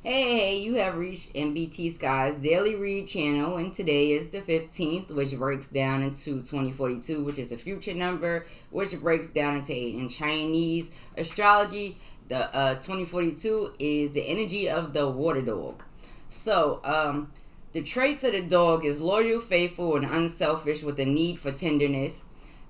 Hey, you have reached Nbtsky's daily read channel, and today is the 15th, which breaks down into 2042, which is a future number, which breaks down into 8. In Chinese astrology, the 2042 is the energy of the water dog. So, the traits of the dog is loyal, faithful, and unselfish with a need for tenderness.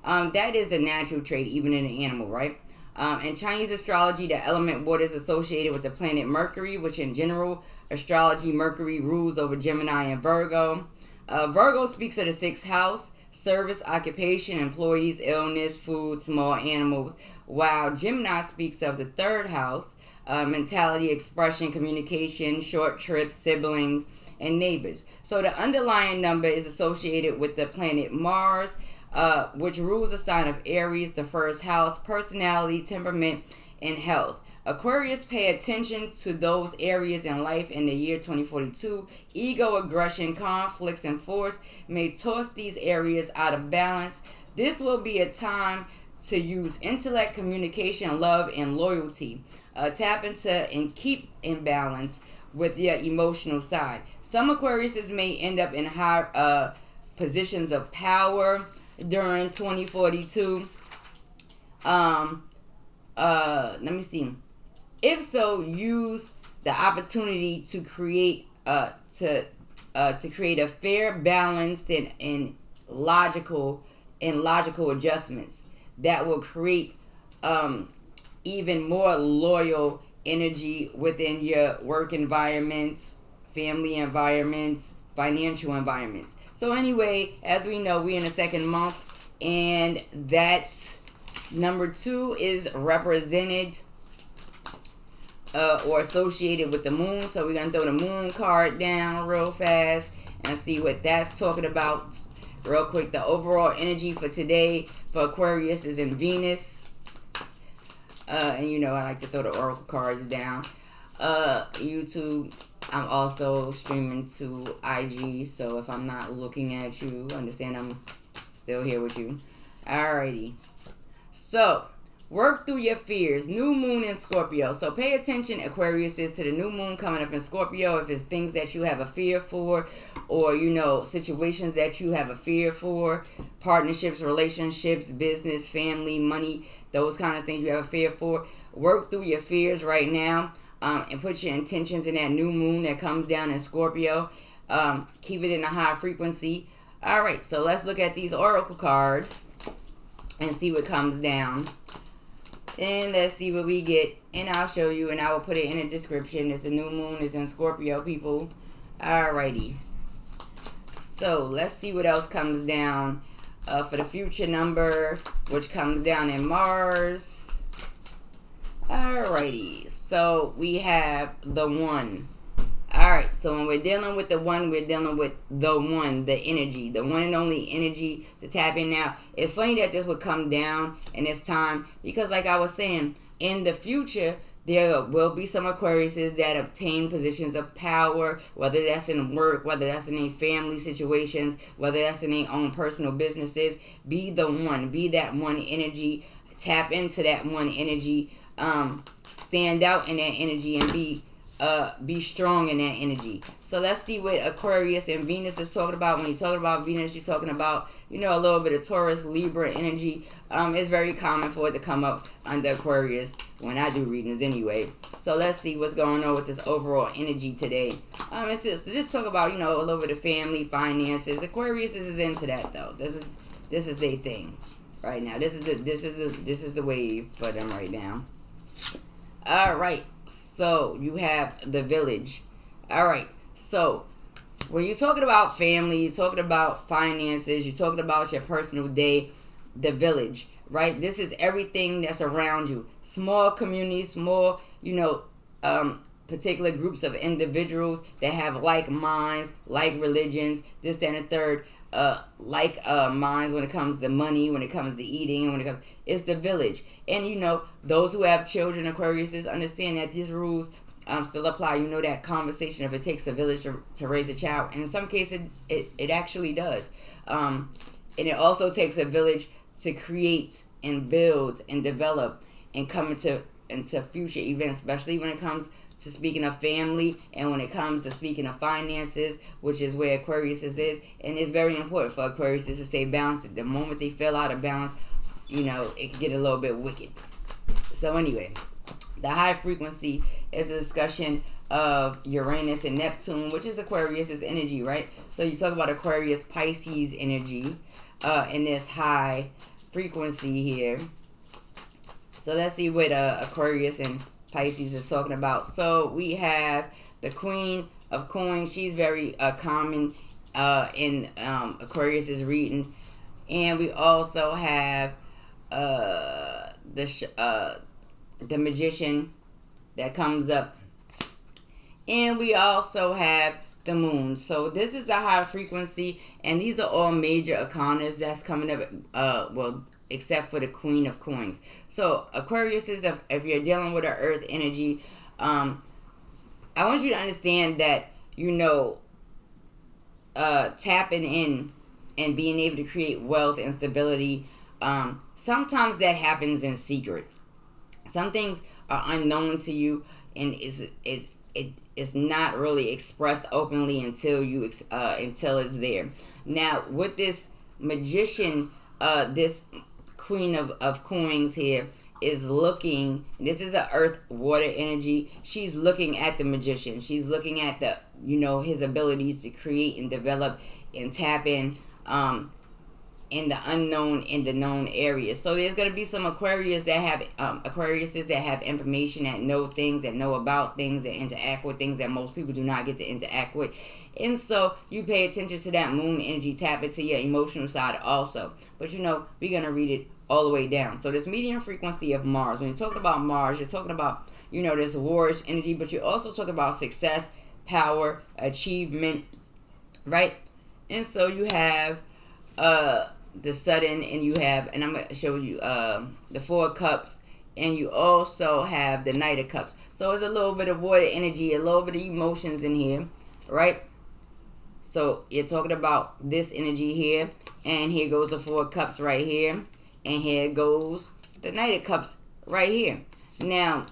That is a natural trait, even in an animal, right? In Chinese astrology, the element water is associated with the planet Mercury, which in general astrology, Mercury rules over Gemini and Virgo. Virgo speaks of the sixth house, service, occupation, employees, illness, food, small animals, while Gemini speaks of the third house, mentality, expression, communication, short trips, siblings, and neighbors. So the underlying number is associated with the planet Mars, which rules the sign of Aries, the first house, personality, temperament, and health. Aquarius pay attention to those areas in life in the year 2042. Ego, aggression, conflicts, and force may toss these areas out of balance. This will be a time to use intellect, communication, love, and loyalty. Tap into and keep in balance with your emotional side. Some Aquariuses may end up in high positions of power during 2042. Let me see. If so, use the opportunity to create to create a fair, balanced, and logical adjustments that will create even more loyal energy within your work environments, family environments, financial environments. So anyway, as we know, we're in the second month, and that number 2 is represented or associated with the moon. So we're going to throw the moon card down real fast and see what that's talking about real quick. The overall energy for today for Aquarius is in Venus. And you know I like to throw the oracle cards down. YouTube, I'm also streaming to IG, so if I'm not looking at you, understand I'm still here with you. Alrighty. So, work through your fears. New moon in Scorpio. So pay attention, Aquariuses, to the new moon coming up in Scorpio. If it's things that you have a fear for, or, you know, situations that you have a fear for, partnerships, relationships, business, family, money, those kind of things you have a fear for. Work through your fears right now. And put your intentions in that new moon that comes down in Scorpio. Keep it in a high frequency. Alright, so let's look at these oracle cards and see what comes down. And let's see what we get. And I'll show you, and I will put it in the description. It's the new moon is in Scorpio, people. Alrighty. So let's see what else comes down for the future number, which comes down in Mars. Alrighty, so we have the 1. Alright, so when we're dealing with the 1, we're dealing with the 1, the energy, the one and only energy to tap in now. It's funny that this would come down in this time because, like I was saying, in the future, there will be some Aquariuses that obtain positions of power, whether that's in work, whether that's in their family situations, whether that's in their own personal businesses. Be the one, be that one energy, tap into that one energy. Stand out in that energy and be strong in that energy. So let's see what Aquarius and Venus is talking about. When you're talking about Venus, you're talking about, you know, a little bit of Taurus, Libra energy. It's very common for it to come up under Aquarius when I do readings anyway. So let's see what's going on with this overall energy today. It's just talk about, you know, a little bit of family, finances. Aquarius is into that though. This is their thing right now. This is the wave for them right now. Alright, so you have the village. Alright, so when you're talking about family, you're talking about finances, you're talking about your personal day, the village, right? This is everything that's around you. Small communities, small, you know, particular groups of individuals that have like minds, like religions, this, that, and the third. Minds when it comes to money, when it comes to eating, when it comes, it's the village. And you know, those who have children, Aquariuses, understand that these rules still apply. You know that conversation, if it takes a village to raise a child, and in some cases it actually does. And it also takes a village to create and build and develop and come into future events, especially when it comes to speaking of family, and when it comes to speaking of finances, which is where Aquarius is, and it's very important for Aquarius to stay balanced. The moment they fell out of balance, it can get a little bit wicked. So anyway, the high frequency is a discussion of Uranus and Neptune, which is Aquarius's energy, right? So you talk about Aquarius Pisces energy in this high frequency here. So let's see what Aquarius and Pisces is talking about. So we have the Queen of Coins. She's very common in Aquarius's reading, and we also have the Magician that comes up, and we also have the Moon. So this is the high frequency, and these are all major arcanas that's coming up. Except for the Queen of Coins. So Aquarius is, if you're dealing with an Earth energy, I want you to understand that tapping in and being able to create wealth and stability. Sometimes that happens in secret. Some things are unknown to you, and it's not really expressed openly until it's there. Now, with this Magician, this Queen of Coins here is looking. This is an Earth water energy. She's looking at the Magician. She's looking at his abilities to create and develop and tap in the unknown in the known areas. So there's going to be some Aquariuses that have information, that know things, that know about things, that interact with things that most people do not get to interact with. And so you pay attention to that Moon energy, tap into your emotional side also. But we're going to read it all the way down. So this medium frequency of Mars, when you're talking about Mars, you're talking about, this warish energy, but you also talk about success, power, achievement, right? And so you have the sudden, and I'm going to show you the Four of Cups, and you also have the Knight of Cups. So it's a little bit of water energy, a little bit of emotions in here, right? So you're talking about this energy here, and here goes the Four of Cups right here, and here goes the Knight of Cups right here. Now,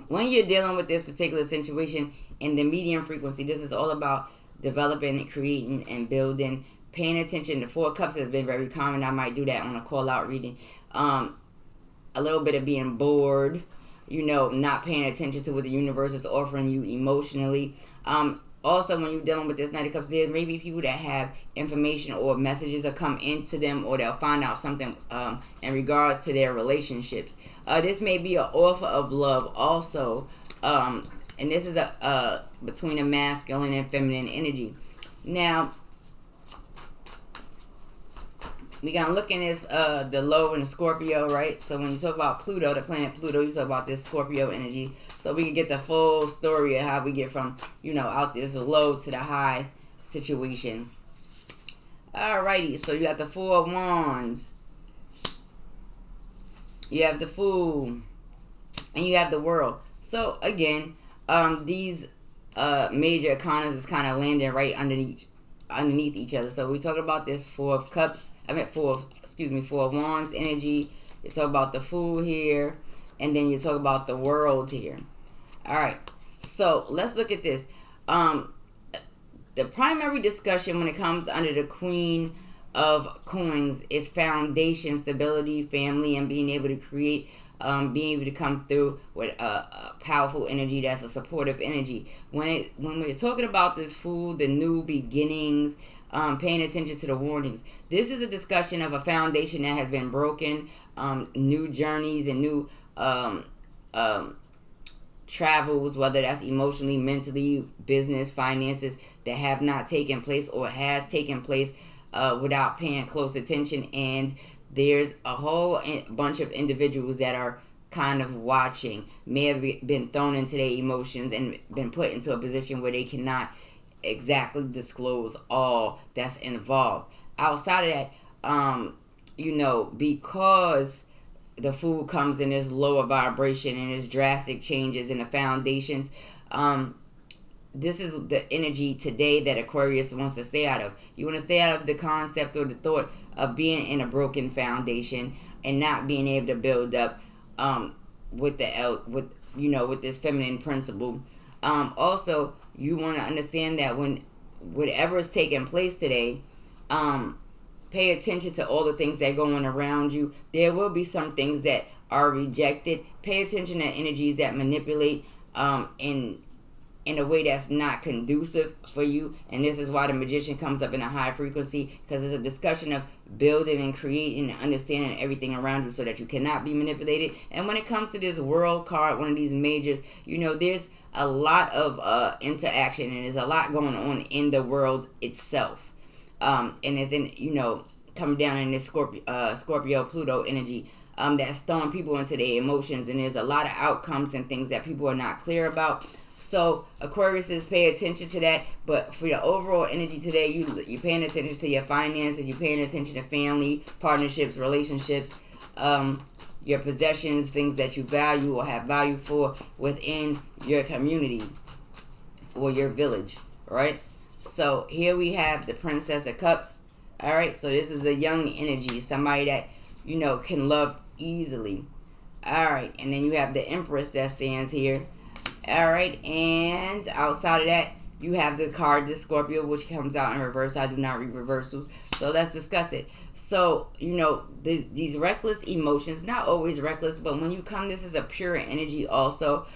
when you're dealing with this particular situation in the medium frequency, this is all about developing and creating and building, paying attention. The Four of Cups has been very common. I might do that on a call-out reading. A little bit of being bored, not paying attention to what the universe is offering you emotionally. Also, when you're dealing with this Knight of Cups, there may be people that have information or messages that come into them, or they'll find out something in regards to their relationships. This may be an offer of love also, and this is between a masculine and feminine energy. Now, we're going to look in this, the low in the Scorpio, right? So when you talk about Pluto, the planet Pluto, you talk about this Scorpio energy. So we can get the full story of how we get from, out this low to the high situation. Alrighty, so you have the Four of Wands. You have the Fool. And you have the World. So again, these major arcanas is kind of landing right underneath each other. So we talk about this Four of Wands energy. You talk about the Fool here, and then you talk about the World here. All right, so let's look at this. The primary discussion when it comes under the Queen of Coins is foundation, stability, family, and being able to create, being able to come through with a powerful energy that's a supportive energy. When we're talking about this Fool, the new beginnings, paying attention to the warnings, this is a discussion of a foundation that has been broken, new journeys and new travels, whether that's emotionally, mentally, business, finances, that have not taken place or has taken place without paying close attention. And there's a whole bunch of individuals that are kind of watching, may have been thrown into their emotions and been put into a position where they cannot exactly disclose all that's involved. Outside of that, because the Fool comes in this lower vibration and there's drastic changes in the foundations, this is the energy today that Aquarius wants to stay out of. You want to stay out of the concept or the thought of being in a broken foundation and not being able to build up with with this feminine principle. Also, you want to understand that when whatever is taking place today, pay attention to all the things that are going around you. There will be some things that are rejected. Pay attention to energies that manipulate in a way that's not conducive for you. And this is why the magician comes up in a high frequency, because it's a discussion of building and creating and understanding everything around you so that you cannot be manipulated. And when it comes to this world card, one of these majors, there's a lot of interaction, and there's a lot going on in the world itself. And it's in, coming down in this Scorpio Pluto energy, that's throwing people into their emotions, and there's a lot of outcomes and things that people are not clear about. So Aquarius is pay attention to that. But for your overall energy today, you're paying attention to your finances, you're paying attention to family, partnerships, relationships, your possessions, things that you value or have value for within your community or your village, right? So here we have the Princess of Cups. All right, so this is a young energy, somebody that can love easily. All right, and then you have the Empress that stands here. All right, and outside of that, you have the card, the Scorpio, which comes out in reverse. I do not read reversals, so let's discuss it. So, these reckless emotions, not always reckless, but when you come, this is a pure energy also.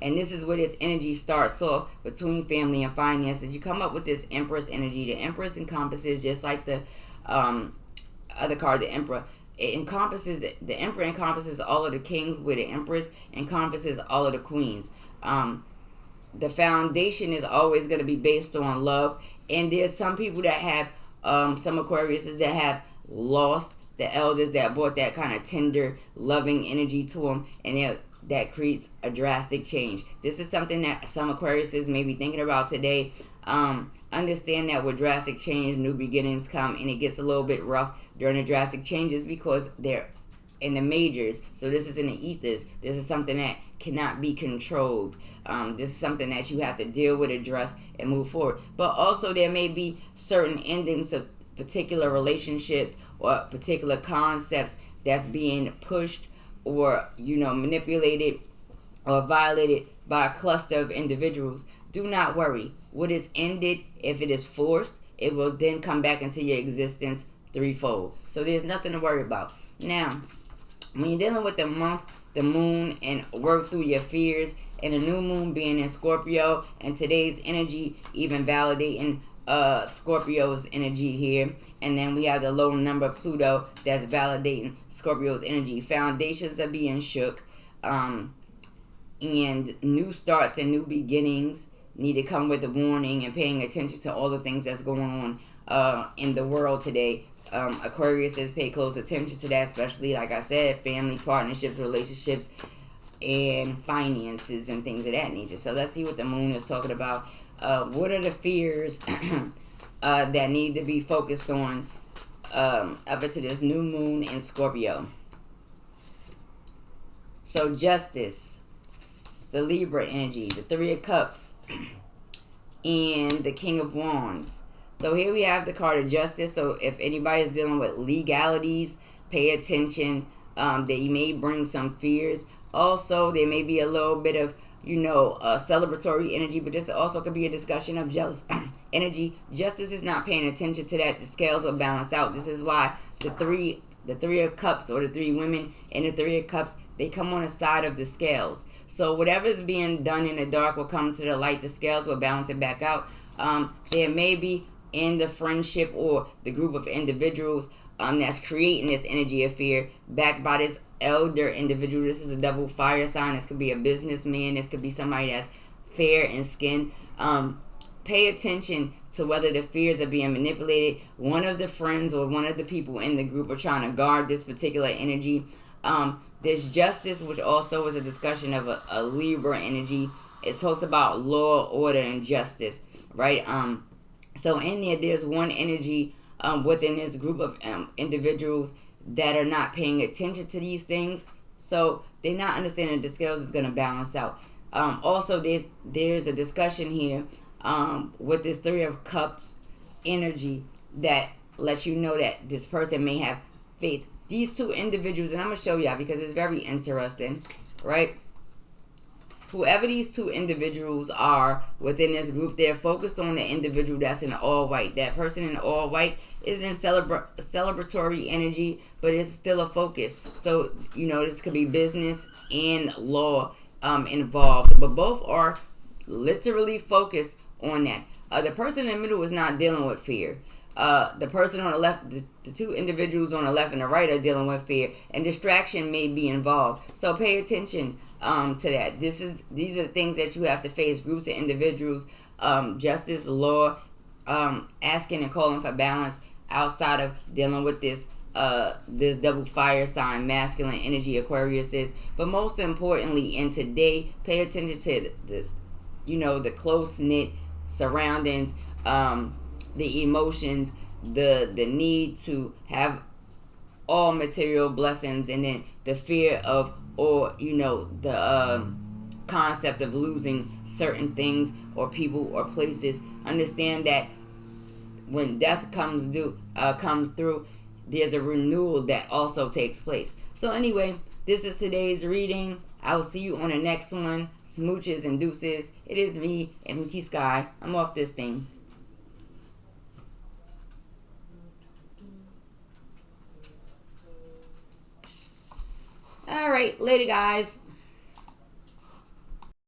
And this is where this energy starts off between family and finances. You come up with this Empress energy. The Empress encompasses, just like the other card, the Emperor. The Emperor encompasses all of the kings, where the Empress encompasses all of the queens. The foundation is always going to be based on love, and there's some people that have some Aquariuses that have lost the elders that brought that kind of tender, loving energy to them, and that creates a drastic change. This is something that some Aquariuses may be thinking about today. Understand that with drastic change, new beginnings come, and it gets a little bit rough during the drastic changes because they're in the majors. So this is in the ethers. This is something that cannot be controlled. This is something that you have to deal with, address, and move forward. But also there may be certain endings of particular relationships or particular concepts that's being pushed or manipulated or violated by a cluster of individuals. Do not worry. What is ended, if it is forced, it will then come back into your existence threefold. So there's nothing to worry about. Now, when you're dealing with the month, the moon, and work through your fears, and the new moon being in Scorpio, and today's energy even validating Scorpio's energy here, and then we have the low number Pluto that's validating Scorpio's energy. Foundations are being shook, and new starts and new beginnings need to come with a warning and paying attention to all the things that's going on in the world today. Aquarius says pay close attention to that, especially, like I said, family, partnerships, relationships, and finances and things of that nature. So let's see what the moon is talking about. What are the fears that need to be focused on up into this new moon in Scorpio? So justice, the Libra energy, the Three of Cups, and the King of Wands. So here we have the card of justice. So if anybody is dealing with legalities, pay attention. They may bring some fears. Also, there may be a little bit of, celebratory energy, but this also could be a discussion of jealous energy. Justice is not paying attention to that. The scales will balance out. This is why the three of cups, or the three women in the Three of Cups, they come on the side of the scales. So whatever's being done in the dark will come to the light. The scales will balance it back out. There may be in the friendship or the group of individuals that's creating this energy of fear, backed by this elder individual. This is a double fire sign. This could be a businessman. This could be somebody that's fair in skin. Pay attention to whether the fears are being manipulated. One of the friends or one of the people in the group are trying to guard this particular energy. There's justice, which also is a discussion of a Libra energy. It talks about law, order, and justice, right? So in there's one energy within this group of individuals that are not paying attention to these things. So they're not understanding the scales is going to balance out. Also, there's a discussion here with this Three of Cups energy that lets you know that this person may have faith. These two individuals, and I'm going to show y'all because it's very interesting, right? whoever these two individuals are within this group, they're focused on the individual that's in all white. That person in all white is in celebratory energy, but it's still a focus. So, this could be business and law involved, but both are literally focused on that. The person in the middle is not dealing with fear. The person on the left, the two individuals on the left and the right are dealing with fear, and distraction may be involved. So pay attention to that. These are the things that you have to face. Groups of individuals, justice, law, asking and calling for balance outside of dealing with this double fire sign, masculine energy, Aquarius is. But most importantly, in today, pay attention to the close knit surroundings, the emotions, the need to have all material blessings, and then the fear of, or the concept of losing certain things or people or places. Understand that when death comes through, there's a renewal that also takes place. So anyway, this is today's reading. I will see you on the next one. Smooches and deuces. It is me, Nbtsky. I'm off this thing. All right, later, guys.